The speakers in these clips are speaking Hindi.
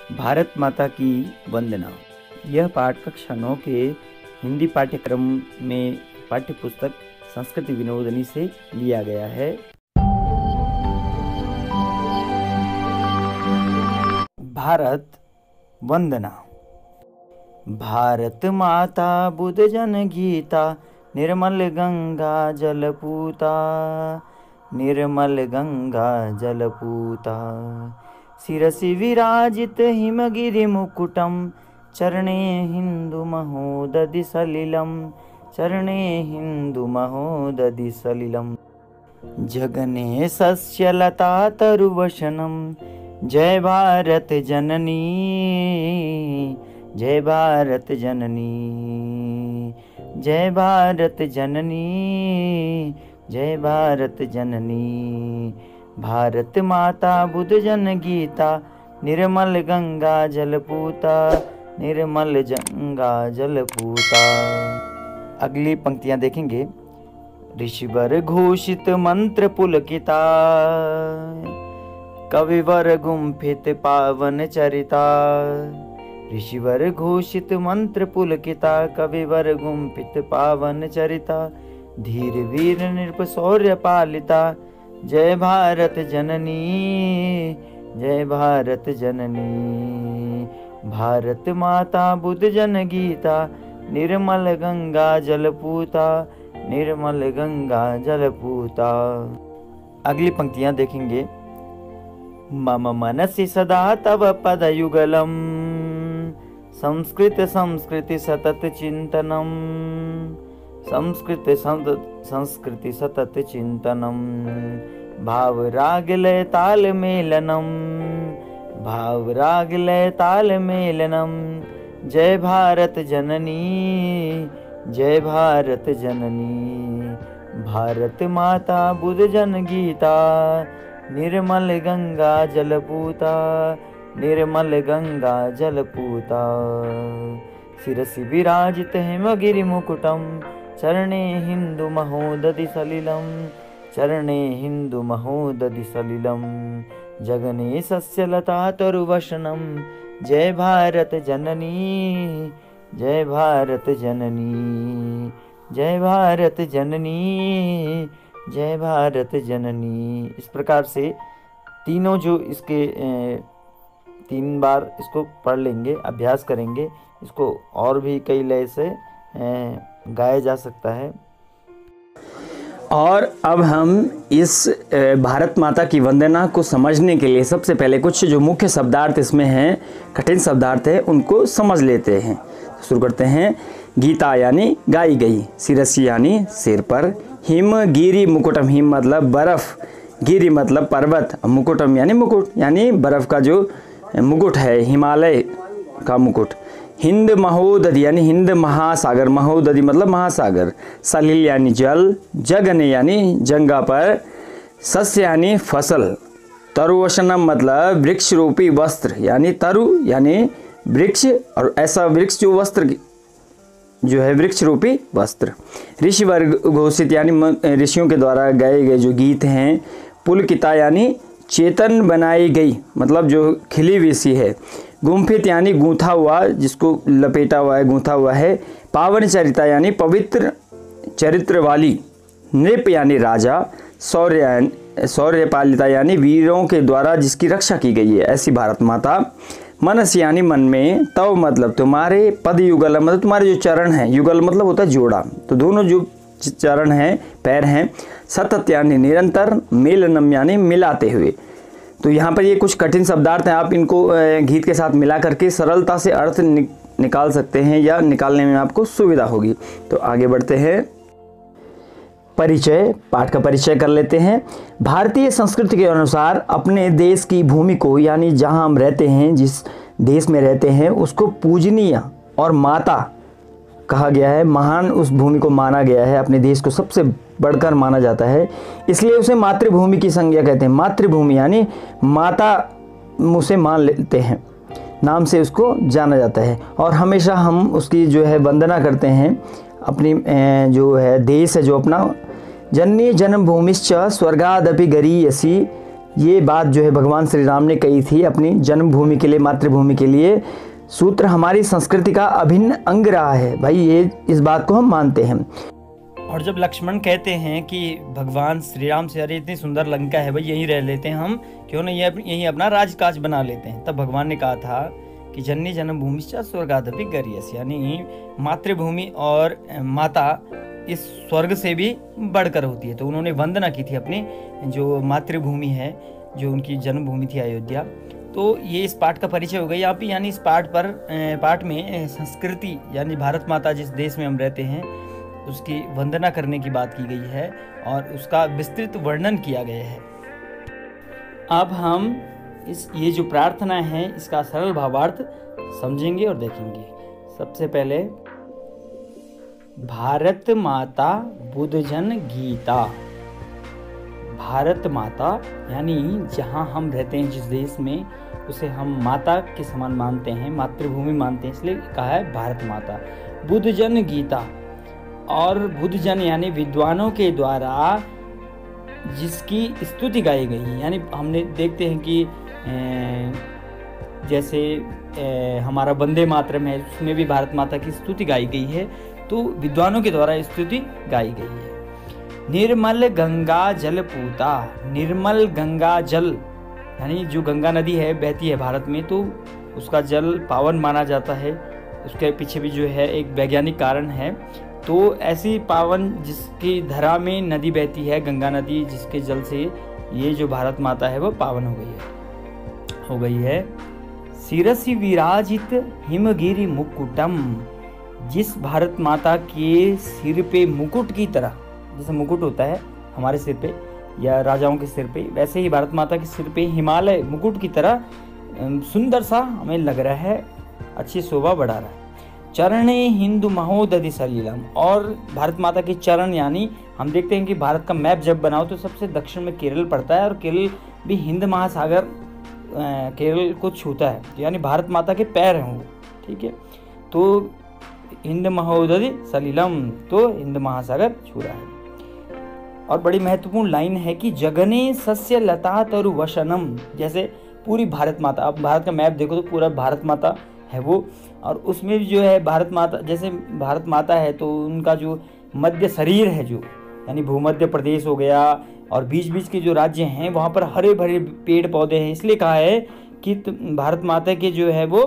भारत माता की वंदना। यह पाठ कक्षा 9 के हिंदी पाठ्यक्रम में पाठ्यपुस्तक संस्कृत विनोदनी से लिया गया है। भारत वंदना। भारत माता बुद्ध जन गीता, निर्मल गंगा जलपूता, निर्मल गंगा जलपूता। शिरसि विराजित हिमगिरि मुकुटम, चरणे हिंदु महोदधि सलिलम, चरणे हिंदु महोदधि सलिलम। जगने सस्यलता तरुवशनम, जय भारत जननी, जय भारत जननी, जय भारत जननी, जय भारत जननी। भारत माता बुद्ध जन गीता, निर्मल गंगा जलपूता, निर्मल गंगा जलपूता। अगली पंक्तियां देखेंगे। ऋषिवर घोषित मंत्र पुलकिता, कविवर गुम्फित पावन चरिता। ऋषिवर घोषित मंत्र पुलकिता, कविवर गुम्फित पावन चरिता। धीर वीर नृप शौर्य पालिता, जय भारत जननी, जय भारत जननी। भारत माता बुद्ध जन गीता, निर्मल गंगा जलपूता, निर्मल गंगा जलपूता। अगली पंक्तियां देखेंगे। मम मनसि सदा तव पदयुगलम, संस्कृत संस्कृति सतत चिंतनम, संस्कृति सतत चिंतनम। भाव राग लय ताल मेलनम, भाव राग लय ताल मेलनम। जय भारत जननी, जय भारत जननी। भारत माता बुद्ध जन गीता, निर्मल गंगा जलपूता, निर्मल गंगा जलपूता। शिरसि विराजित हिमगिरि मुकुटम, चरणे हिंदु महोदधि सलिलम, चरणे हिंदु महोदधि सलिलम। जगने सस्यलता तरुवशनम, जय भारत जननी, जय भारत जननी, जय भारत जननी, जय भारत जननी। इस प्रकार से तीनों जो इसके 3 बार इसको पढ़ लेंगे, अभ्यास करेंगे। इसको और भी कई लय से गाया जा सकता है। और अब हम इस भारत माता की वंदना को समझने के लिए सबसे पहले कुछ जो मुख्य शब्दार्थ इसमें हैं, कठिन शब्दार्थ है, उनको समझ लेते हैं। शुरू करते हैं। गीता यानी गाई गई, शिरसि यानी सिर पर, हिम गिरि मुकुटम, हिम मतलब बर्फ, गिरि मतलब पर्वत, मुकुटम यानी मुकुट, यानी बर्फ का जो मुकुट है, हिमालय का मुकुट। हिंद महोदधि यानी हिंद महासागर, महोदधि मतलब महासागर। सलिल यानी जल, जगने यानी जंगा पर, सस्य यानी फसल, तरुवशनम मतलब वृक्ष रूपी वस्त्र, यानी तरु यानी वृक्ष, और ऐसा वृक्ष जो वस्त्र जो है वृक्ष रूपी वस्त्र। ऋषिवर घोषित यानी ऋषियों के द्वारा गाए गए जो गीत हैं। पुलकिता यानी चेतन बनाई गई, मतलब जो खिली हुई सी है। गुम्फित यानी गूंथा हुआ, जिसको लपेटा हुआ है, गूंथा हुआ है। पावन चरिता यानी पवित्र चरित्र वाली। नृप यानी राजा। शौर्य पालिता यानी वीरों के द्वारा जिसकी रक्षा की गई है, ऐसी भारत माता। मनस यानी मन में। तव मतलब तुम्हारे। पद युगल मतलब तुम्हारे जो चरण हैं, युगल मतलब होता है जोड़ा, तो दोनों जो चरण हैं, पैर हैं। सतत यानी निरंतर। मेलनम यानी मिलाते हुए। तो यहाँ पर ये कुछ कठिन शब्दार्थ हैं, आप इनको गीत के साथ मिला करके सरलता से अर्थ निकाल सकते हैं, या निकालने में आपको सुविधा होगी। तो आगे बढ़ते हैं। परिचय, पाठ का परिचय कर लेते हैं। भारतीय संस्कृति के अनुसार अपने देश की भूमि को, यानी जहाँ हम रहते हैं, जिस देश में रहते हैं, उसको पूजनीय और माता कहा गया है। महान उस भूमि को माना गया है, अपने देश को सबसे बढ़कर माना जाता है, इसलिए उसे मातृभूमि की संज्ञा कहते हैं। मातृभूमि यानी माता उसे मान लेते हैं, नाम से उसको जाना जाता है, और हमेशा हम उसकी जो है वंदना करते हैं। अपनी जो है देश है जो अपना, जननी जन्मभूमिश्च स्वर्गादपि गरीयसी, ये बात जो है भगवान श्री राम ने कही थी अपनी जन्मभूमि के लिए, मातृभूमि के लिए। सूत्र हमारी संस्कृति का अभिन्न अंग रहा है भाई, ये इस बात को हम मानते हैं। और जब लक्ष्मण कहते हैं कि भगवान श्री राम से, अरे इतनी सुंदर लंका है भाई, यहीं रह लेते हैं हम, क्यों नहीं यहीं अपना राजकाज बना लेते हैं, तब भगवान ने कहा था कि जननी जन्मभूमि स्वर्गादपि गरीयसी, यानी मातृभूमि और माता इस स्वर्ग से भी बढ़कर होती है। तो उन्होंने वंदना की थी अपनी जो मातृभूमि है, जो उनकी जन्मभूमि थी अयोध्या। तो ये इस पाठ का परिचय हो गया यहाँ पे, यानी इस पाठ में संस्कृति यानी भारत माता जिस देश में हम रहते हैं उसकी वंदना करने की बात की गई है और उसका विस्तृत वर्णन किया गया है। अब हम ये जो प्रार्थना है इसका सरल भावार्थ समझेंगे और देखेंगे। सबसे पहले भारत माता बुद्धजन गीता। भारत माता यानी जहाँ हम रहते हैं, जिस देश में, उसे हम माता के समान मानते हैं, मातृभूमि मानते हैं, इसलिए कहा है भारत माता। बुद्धजन गीता, और बुद्धजन यानी विद्वानों के द्वारा जिसकी स्तुति गाई गई है। यानी हमने देखते हैं कि जैसे हमारा वंदे मातरम है, उसमें भी भारत माता की स्तुति गाई गई है, तो विद्वानों के द्वारा स्तुति गाई गई है। निर्मल गंगा जल पूता, निर्मल गंगा जल यानी जो गंगा नदी है बहती है भारत में, तो उसका जल पावन माना जाता है। उसके पीछे भी जो है एक वैज्ञानिक कारण है। तो ऐसी पावन जिसकी धरा में नदी बहती है, गंगा नदी, जिसके जल से ये जो भारत माता है वो पावन हो गई है। शिरसि विराजित हिमगिरि मुकुटम, जिस भारत माता के सिर पे मुकुट की तरह, जैसे मुकुट होता है हमारे सिर पे या राजाओं के सिर पे, वैसे ही भारत माता के सिर पे हिमालय मुकुट की तरह सुंदर सा हमें लग रहा है, अच्छी शोभा बढ़ा रहा है। चरणे हिंदू महोदधि सलीलम, और भारत माता के चरण, यानी हम देखते हैं कि भारत का मैप जब बनाओ तो सबसे दक्षिण में केरल पड़ता है और केरल भी हिंद महासागर केरल को छूता है, यानी भारत माता के पैर हैं वो, ठीक है। तो हिंद महोदधि सलीलम, तो हिंद महासागर छू रहा है। और बड़ी महत्वपूर्ण लाइन है कि जगने सस्य लता तरु वसनम, जैसे पूरी भारत माता, आप भारत का मैप देखो तो पूरा भारत माता है वो, और उसमें भी जो है भारत माता, जैसे भारत माता है तो उनका जो मध्य शरीर है, जो यानी भूमध्य प्रदेश हो गया, और बीच बीच के जो राज्य हैं वहाँ पर हरे भरे पेड़ पौधे हैं, इसलिए कहा है कि भारत माता के जो है वो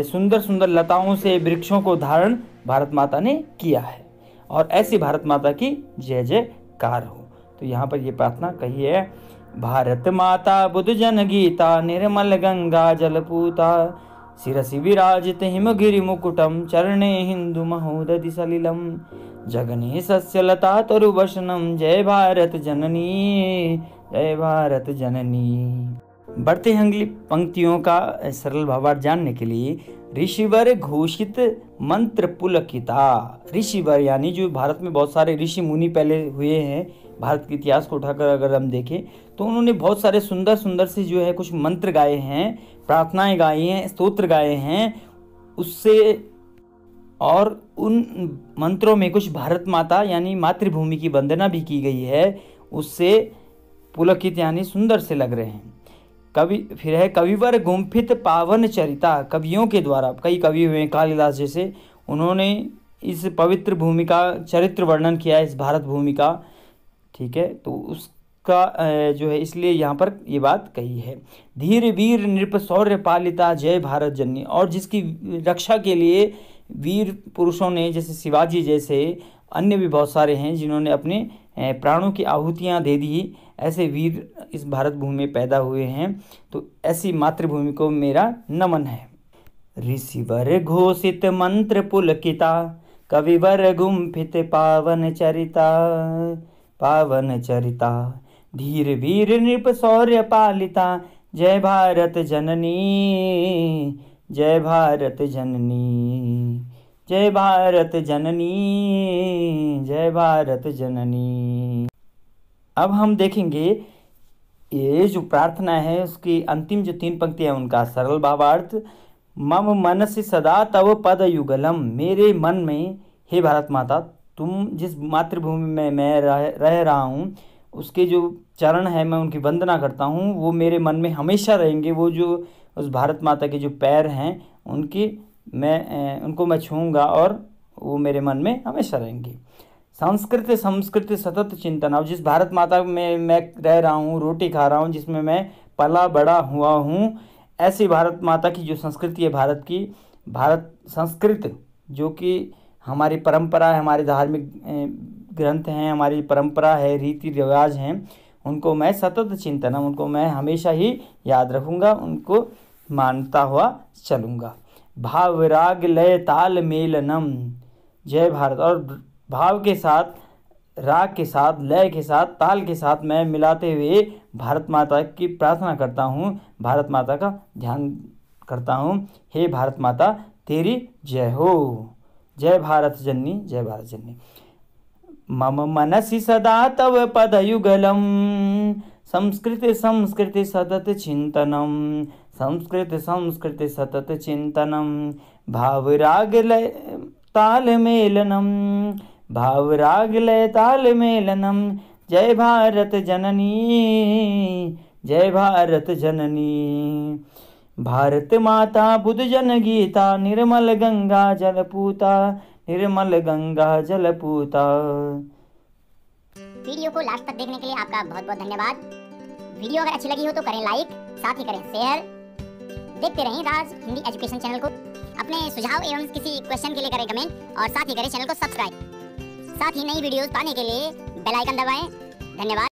सुंदर सुंदर लताओं से वृक्षों को धारण भारत माता ने किया है, और ऐसी भारत माता की जय जयकार हो। तो यहाँ पर ये प्रार्थना कही है, भारत माता बुद्धजन गीता, निर्मल गंगा जलपूता, शिरसि विराजित हिमगिरि मुकुटम, चरणे हिंदू महोदधि सलिलम, जगने सस्यलता तरुवसनम, जय भारत जननी, जय भारत जननी। बढ़ते हैं अगली पंक्तियों का सरल भावार्थ जानने के लिए। ऋषिवर घोषित मंत्र पुलकिता, ऋषिवर यानी जो भारत में बहुत सारे ऋषि मुनि पहले हुए हैं, भारत के इतिहास को उठाकर अगर हम देखें तो उन्होंने बहुत सारे सुंदर सुंदर से जो है कुछ मंत्र गाए हैं, प्रार्थनाएं गाई हैं, स्तोत्र गाए हैं उससे, और उन मंत्रों में कुछ भारत माता यानी मातृभूमि की वंदना भी की गई है, उससे पुलकित यानी सुंदर से लग रहे हैं। फिर है कविवर गुम्फित पावन चरिता, कवियों के द्वारा, कई कवि हुए कालिदास जैसे, उन्होंने इस पवित्र भूमि का चरित्र वर्णन किया है, इस भारत भूमि का, ठीक है। तो उसका जो है इसलिए यहाँ पर ये बात कही है। धीर वीर नृप शौर्य पालिता, जय भारत जननी, और जिसकी रक्षा के लिए वीर पुरुषों ने, जैसे शिवाजी जैसे, अन्य भी बहुत सारे हैं जिन्होंने अपने प्राणों की आहुतियाँ दे दी, ऐसे वीर इस भारत भूमि में पैदा हुए हैं। तो ऐसी मातृभूमि को मेरा नमन है। ऋषिवर घोषित मंत्र पुलकिता, कविवर गुम्फित पावन चरिता, पावन चरिता, धीर वीर नृप शौर्य पालिता, जय भारत जननी, जय भारत जननी, जय भारत जननी, जय भारत जननी। अब हम देखेंगे ये जो प्रार्थना है उसकी अंतिम जो 3 पंक्तियां उनका सरल भावार्थ। मम मनसि सदा तव पद युगलम, मेरे मन में हे भारत माता, तुम जिस मातृभूमि में मैं रह रहा हूँ उसके जो चरण है मैं उनकी वंदना करता हूँ, वो मेरे मन में हमेशा रहेंगे। वो जो उस भारत माता के जो पैर हैं उनको मैं छूँगा और वो मेरे मन में हमेशा रहेंगे। संस्कृत सतत चिंतन। अब जिस भारत माता में मैं रह रहा हूँ, रोटी खा रहा हूँ, जिसमें मैं पला बड़ा हुआ हूँ, ऐसी भारत माता की जो संस्कृति है, भारत संस्कृत जो कि हमारी परंपरा है, हमारे धार्मिक ग्रंथ हैं, हमारी परंपरा है, रीति रिवाज हैं, उनको मैं सतत चिंतनम, उनको मैं हमेशा ही याद रखूँगा, उनको मानता हुआ चलूँगा। भाव राग लय ताल मेलनम, जय भारत। और भाव के साथ, राग के साथ, लय के साथ, ताल के साथ मैं मिलाते हुए भारत माता की प्रार्थना करता हूँ, भारत माता का ध्यान करता हूँ। हे भारत माता तेरी जय हो, जय भारत जननी, जय भारत जननी। मम मनसि सदा तव पदयुगलम, संस्कृत सतत चिंतनम, संस्कृत सतत चिंतनम। भाव राग लय ताल मेलनम, भाव राग लय ताल मेलनम। जय भारत जननी, जय भारत जननी। भारत माता बुद्ध जन गीता, निर्मल गंगा जलपूता, निर्मल गंगा जलपूता। वीडियो को लास्ट तक देखने के लिए आपका बहुत बहुत धन्यवाद। वीडियो अगर अच्छी लगी हो तो करें लाइक, साथ ही करें शेयर। देखते रहें राज हिंदी एजुकेशन चैनल को। अपने सुझाव एवं किसी क्वेश्चन के लिए करें कमेंट और साथ ही करें चैनल को सब्सक्राइब। साथ ही नई वीडियोस पाने के लिए बेल आइकन दबाएं। धन्यवाद।